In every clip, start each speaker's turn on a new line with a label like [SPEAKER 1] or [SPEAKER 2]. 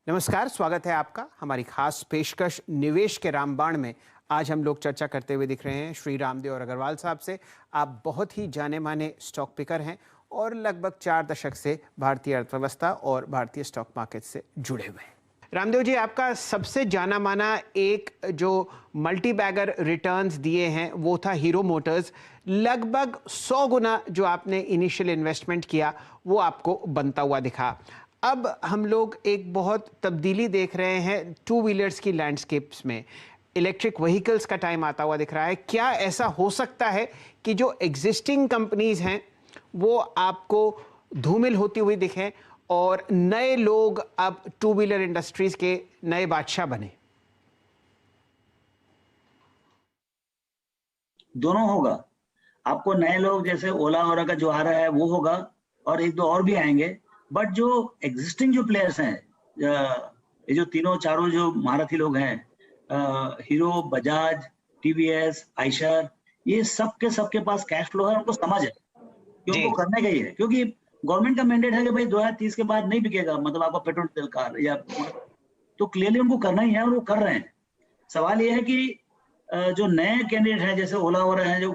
[SPEAKER 1] नमस्कार, स्वागत है आपका हमारी खास पेशकश निवेश के रामबाण में। आज हम लोग चर्चा करते हुए दिख रहे हैं श्री रामदेव और अग्रवाल साहब से। आप बहुत ही जाने माने स्टॉक पिकर हैं और लगभग 4 दशक से भारतीय अर्थव्यवस्था और भारतीय स्टॉक मार्केट से जुड़े हुए हैं। रामदेव जी, आपका सबसे जाना माना एक जो मल्टी बैगर रिटर्न्स दिए हैं वो था हीरो मोटर्स। लगभग 100 गुना जो आपने इनिशियल इन्वेस्टमेंट किया वो आपको बनता हुआ दिखा। अब हम लोग एक बहुत तब्दीली देख रहे हैं टू व्हीलर्स की लैंडस्केप्स में। इलेक्ट्रिक व्हीकल्स का टाइम आता हुआ दिख रहा है। क्या ऐसा हो सकता है कि जो एग्जिस्टिंग कंपनीज हैं वो आपको धूमिल होती हुई दिखें और नए लोग अब टू व्हीलर इंडस्ट्रीज के नए बादशाह बने?
[SPEAKER 2] दोनों होगा। आपको नए लोग जैसे ओला ओला का जो आ रहा है वो होगा और एक दो और भी आएंगे। बट जो एग्जिस्टिंग जो प्लेयर्स हैं, ये जो तीनों चारों जो महारथी लोग हैं, हीरो, बजाज, टीवीएस, आइशर, ये सबके पास कैश फ्लो है, उनको समझ है कि उनको करने का ही है। क्योंकि गवर्नमेंट का मैंडेट है कि भाई 2030 के बाद नहीं बिकेगा, मतलब आपका पेट्रोल डीजल कार या, तो क्लियरली उनको करना ही है और वो कर रहे हैं। सवाल ये है कि जो नए कैंडिडेट हैं जैसे ओला हो रहे हैं, जो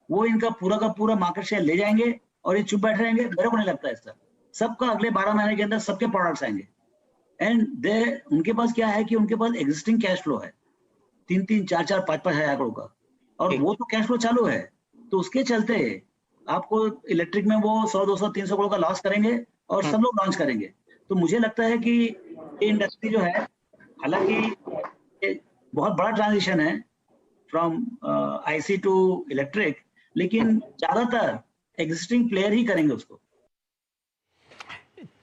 [SPEAKER 2] वो इनका पूरा का पूरा मार्केट शेयर ले जाएंगे और ये चुप बैठ रहेंगे। मेरे को नहीं लगता ऐसा। सबका अगले 12 महीने के अंदर सबके प्रोडक्ट्स आएंगे एंड दे उनके पास क्या है कि उनके पास एग्जिस्टिंग कैश फ्लो है 3-3, 4-4, 5-5 हजार करोड़ का, और वो तो कैश फ्लो चालू है। तो उसके चलते आपको इलेक्ट्रिक में वो 100, 200, 300 करोड़ का लॉस करेंगे और सब लोग लॉन्च करेंगे। तो मुझे लगता है कि ये इंडस्ट्री जो है, हालांकि बहुत बड़ा ट्रांजिशन है फ्रॉम आईसी टू इलेक्ट्रिक, लेकिन ज्यादातर एग्जिस्टिंग प्लेयर ही करेंगे उसको।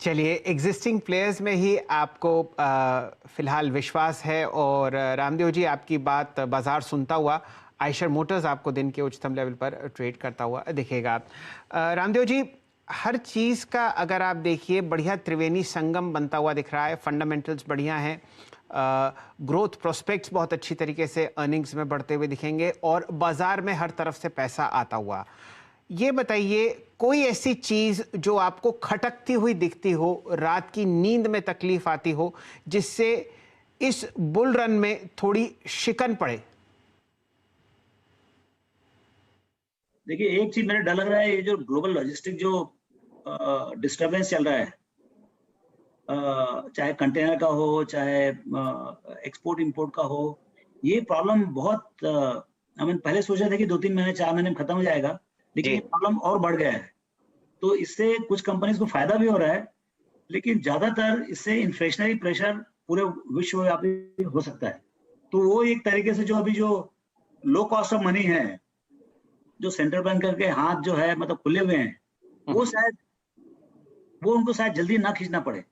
[SPEAKER 1] चलिए, एग्जिस्टिंग प्लेयर्स में ही आपको फिलहाल विश्वास है। और रामदेव जी, आपकी बात बाजार सुनता हुआ आइशर मोटर्स आपको दिन के उच्चतम लेवल पर ट्रेड करता हुआ दिखेगा। रामदेव जी, हर चीज़ का अगर आप देखिए बढ़िया त्रिवेणी संगम बनता हुआ दिख रहा है। फंडामेंटल्स बढ़िया हैं, ग्रोथ प्रोस्पेक्ट्स बहुत अच्छी तरीके से अर्निंग्स में बढ़ते हुए दिखेंगे और बाजार में हर तरफ से पैसा आता हुआ। ये बताइए, कोई ऐसी चीज जो आपको खटकती हुई दिखती हो, रात की नींद में तकलीफ आती हो, जिससे इस बुल रन में थोड़ी शिकन पड़े?
[SPEAKER 2] देखिए, एक चीज मेरे डर लग रहा है, ये जो ग्लोबल लॉजिस्टिक जो डिस्टरबेंस चल रहा है, चाहे कंटेनर का हो, चाहे एक्सपोर्ट इंपोर्ट का हो, ये प्रॉब्लम बहुत पहले सोचा था कि 2-3 महीने 4 महीने में खत्म हो जाएगा, लेकिन ये प्रॉब्लम और बढ़ गया है। तो इससे कुछ कंपनीज को फायदा भी हो रहा है, लेकिन ज्यादातर इससे इन्फ्लेशनरी प्रेशर पूरे विश्वव्यापी हो सकता है। तो वो एक तरीके से जो अभी जो लो कॉस्ट ऑफ मनी है, जो सेंट्रल बैंक के हाथ जो है मतलब खुले हुए हैं, वो उनको शायद जल्दी ना खींचना पड़े,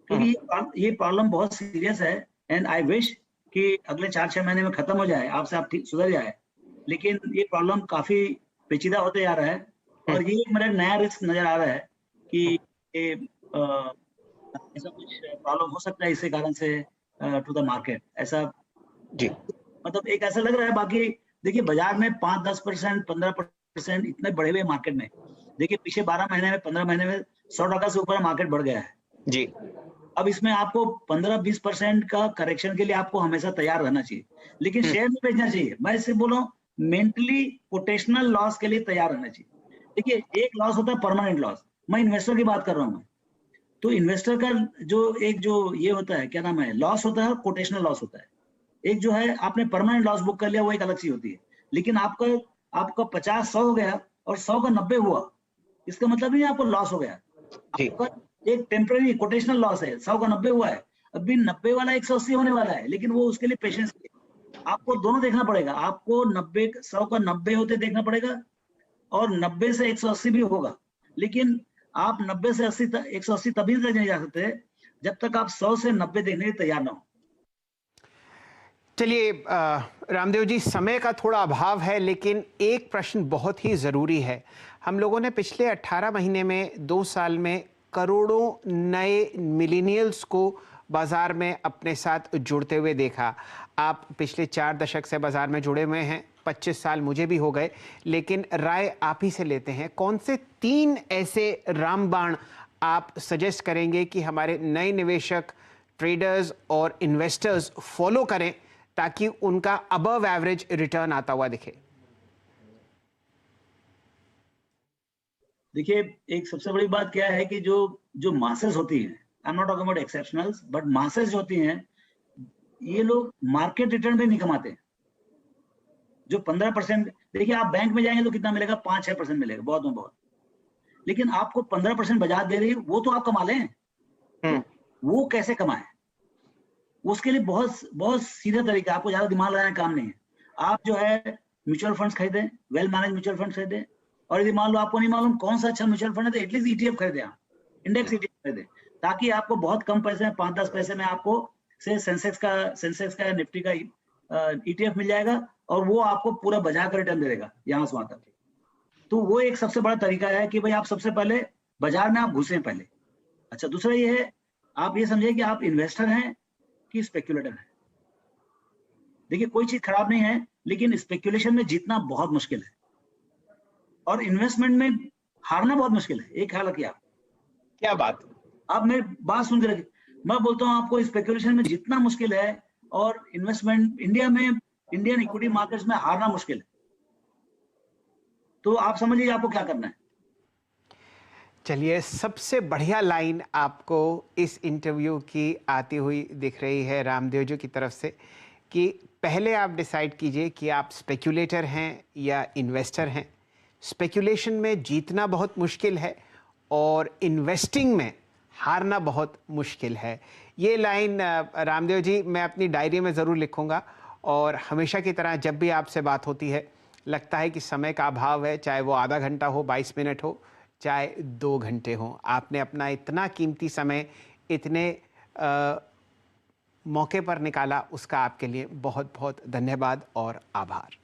[SPEAKER 2] क्योंकि ये प्रॉब्लम बहुत सीरियस है। एंड आई विश कि अगले 4-6 महीने में खत्म हो जाए, आपसे आप ठीक सुधर जाए, लेकिन ये प्रॉब्लम काफी पेचीदा होते जा रहा है और ये मेरा नया रिस्क नजर आ रहा है कि ऐसा कुछ प्रॉब्लम हो सकता है इसके कारण से टू द मार्केट। ऐसा
[SPEAKER 1] जी,
[SPEAKER 2] मतलब एक ऐसा लग रहा है। बाकी देखिए, बाजार में 5-10%, 15% इतने बढ़े हुए मार्केट में, देखिए पिछले 12 महीने में, 15 महीने में 100% से ऊपर मार्केट बढ़ गया है
[SPEAKER 1] जी।
[SPEAKER 2] अब इसमें आपको 15-20% का करेक्शन के लिए आपको हमेशा तैयार रहना चाहिए, लेकिन शेयर नहीं बेचना चाहिए। मैं इससे बोल रहा हूँ, मेंटली पोटेंशियल लॉस के लिए तैयार रहना चाहिए। देखिए, एक लॉस होता है परमानेंट लॉस, मैं इन्वेस्टर की बात कर रहा हूँ। मैं तो इन्वेस्टर का जो ये होता है, क्या नाम है, लॉस होता है और कोटेशनल लॉस होता है। एक जो है आपने परमानेंट लॉस बुक कर लिया, वो एक अलग चीज होती है। लेकिन आपका 50-100 हो गया और 100 का 90 हुआ, इसका मतलब नहीं आपको लॉस हो गया। आपका एक टेम्पररी कोटेशनल लॉस है, 100 का 90 हुआ है, अभी 90 वाला 180 होने वाला है, लेकिन वो उसके लिए पेशेंस, आपको दोनों देखना पड़ेगा। आपको 100 का 90 होते देखना पड़ेगा और 90 से 180 भी होगा, लेकिन आप 90 से 180 तभी तक नहीं जा सकते जब तक आप 100 से 90 देखने के तैयार ना हो।
[SPEAKER 1] चलिए, रामदेव जी, समय का थोड़ा अभाव है, लेकिन एक प्रश्न बहुत ही ज़रूरी है। हम लोगों ने पिछले 18 महीने में 2 साल में करोड़ों नए मिलेनियल्स को बाज़ार में अपने साथ जुड़ते हुए देखा। आप पिछले 4 दशक से बाज़ार में जुड़े हुए हैं, 25 साल मुझे भी हो गए, लेकिन राय आप ही से लेते हैं। कौन से 3 ऐसे रामबाण आप सजेस्ट करेंगे कि हमारे नए निवेशक ट्रेडर्स और इन्वेस्टर्स फॉलो करें ताकि उनका अबव एवरेज रिटर्न आता हुआ दिखे?
[SPEAKER 2] देखिए, एक सबसे बड़ी बात क्या है कि जो जो मासेस होती हैं, I am not talking about exceptionals, but masses जो होती हैं, ये लोग मार्केट रिटर्न भी नहीं कमाते हैं। जो 15%, देखिए आप बैंक में जाएंगे तो कितना मिलेगा, 5-6% मिलेगा, बहुत में बहुत। लेकिन आपको 15% बाजार दे रही है, वो तो आप कमा लें। तो वो कैसे कमाए, उसके लिए बहुत बहुत सीधा तरीका, आपको ज्यादा दिमाग लगाने का काम नहीं है। आप जो है म्यूचुअल फंड्स खरीदें, वेल मैनेज म्यूचुअल फंड्स खरीदें, और यदि मान लो आपको नहीं मालूम कौन सा अच्छा म्यूचुअल फंड है, तो एटलीस्ट ईटीएफ खरीदें, आप इंडेक्स ईटीएफ खरीदें, ताकि आपको बहुत कम पैसे में, 5-10 पैसे में आपको से सेंसेक्स का निफ्टी का ईटीएफ मिल जाएगा, और वो आपको पूरा बाजार का रिटर्न दे देगा यहाँ से वहां तक। तो वो एक सबसे बड़ा तरीका है कि भाई आप सबसे पहले बाजार में आप घुसें पहले। अच्छा, दूसरा ये है, आप ये समझिए कि आप इन्वेस्टर हैं कि स्पेक्युलेटर है। देखिए, कोई चीज खराब नहीं है, लेकिन स्पेक्युलेशन में जीतना बहुत मुश्किल है और इन्वेस्टमेंट में हारना बहुत मुश्किल है। एक ख्याल रखिए आप।
[SPEAKER 1] क्या बात?
[SPEAKER 2] आप मेरी बात सुन के रखिए, मैं बोलता हूँ आपको स्पेक्युलेशन में जीतना मुश्किल है और इन्वेस्टमेंट इंडिया में, इंडियन इक्विटी मार्केट्स में हारना मुश्किल है। तो आप समझिए आपको क्या करना है।
[SPEAKER 1] चलिए, सबसे बढ़िया लाइन आपको इस इंटरव्यू की आती हुई दिख रही है रामदेव जी की तरफ से कि पहले आप डिसाइड कीजिए कि आप स्पेक्युलेटर हैं या इन्वेस्टर हैं। स्पेक्युलेशन में जीतना बहुत मुश्किल है और इन्वेस्टिंग में हारना बहुत मुश्किल है। ये लाइन रामदेव जी मैं अपनी डायरी में ज़रूर लिखूंगा, और हमेशा की तरह जब भी आपसे बात होती है लगता है कि समय का अभाव है, चाहे वो आधा घंटा हो, 22 मिनट हो, चाहे 2 घंटे हों। आपने अपना इतना कीमती समय इतने मौके पर निकाला, उसका आपके लिए बहुत बहुत धन्यवाद और आभार।